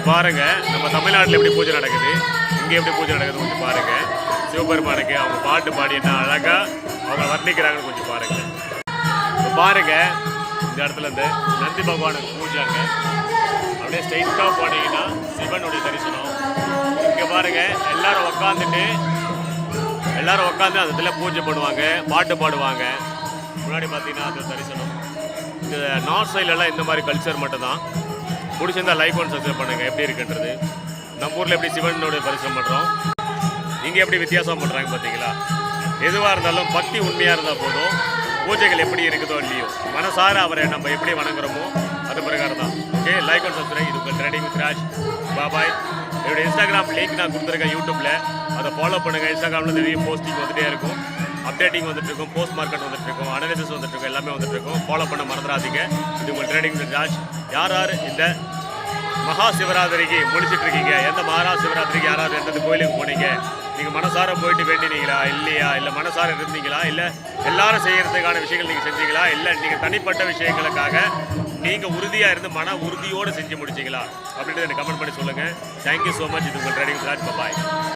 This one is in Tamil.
பாருங்க நம்ம தமிழ்நாட்டில் எப்படி பூஜை நடக்குது, இங்கே எப்படி பூஜை நடக்குது கொஞ்சம் பாருங்க. சிவபெருமானுக்கு அவங்க பாட்டு பாடி என்ன அழகா அவங்க வர்ணிக்கிறாங்கன்னு கொஞ்சம் பாருங்க. பாருங்க இந்த இடத்துல இருந்து நந்தி பகவானுக்கு பூஜைங்க. அப்படியே ஸ்ட்ரெயிட்டாக போனீங்கன்னா சிவனுடைய தரிசனம். இங்கே பாருங்க எல்லாரும் உட்காந்து அந்த இடத்துல பூஜை பண்ணுவாங்க, பாட்டு பாடுவாங்க. முன்னாடி பார்த்தீங்கன்னா அது தரிசனம். இந்த நார்த் சைட்லலாம் இந்த மாதிரி கல்ச்சர் மட்டும்தான். பிடிச்சிருந்தா லைக் ஒன் சப்ஸ்கிரைப் பண்ணுங்கள். எப்படி இருக்குன்றது நம்ம ஊரில் எப்படி சிவனுடைய தரிசனம் பண்ணுறோம், இங்கே எப்படி வித்தியாசம் பண்ணுறாங்க பார்த்தீங்களா. எதுவாக இருந்தாலும் பக்தி உண்மையாக இருந்தால் போதும். பூஜைகள் எப்படி இருக்குதோ இல்லையோ மனசார அவரை நம்ம எப்படி வணங்குறோமோ அது பிரகாரம் தான். Okay, like and subscribe. இது உங்கள் ட்ரெண்டிங் வித் ராஜ். பாய். என்னுடைய இன்ஸ்டாகிராம் லிங்க் நான் கொடுத்துருக்கேன் யூடியூப்பில், அதை ஃபாலோ பண்ணுங்கள். இன்ஸ்டாகிராமில் நிறைய போஸ்டிங் வந்துகிட்டே இருக்கும், அப்டேட்டிங் வந்துட்டு இருக்கும், போஸ்ட் மார்க்கெட் வந்துட்டு இருக்கும், அனாலிசிஸ் வந்துட்டு இருக்கும், எல்லாமே வந்துட்டு இருக்கும். ஃபாலோ பண்ண மறந்துடாதீங்க. இது உங்கள் ட்ரெண்டிங் வித் ராஜ். யார் இந்த மகா சிவராத்திரிக்கு முடிச்சுட்டு இருக்கீங்க, எந்த மகா சிவராத்திரிக்கு யாராவது எந்தெந்த கோயிலுக்கு போனீங்க, நீங்கள் மனசார போயிட்டு வேண்டினீங்களா இல்லையா, இல்லை மனசார இருந்தீங்களா, இல்லை எல்லாரும் செய்கிறதுக்கான விஷயங்கள் நீங்கள் செஞ்சீங்களா, இல்லை நீங்கள் தனிப்பட்ட விஷயங்களுக்காக நீங்கள் உறுதியாக இருந்து மன உறுதியோடு செஞ்சு முடிச்சிங்களா அப்படின்றத எனக்கு கமெண்ட் பண்ணி சொல்லுங்கள். Thank you so much. இது உங்கள் ட்ரெண்டிங் வித் ராஜ். பாய்.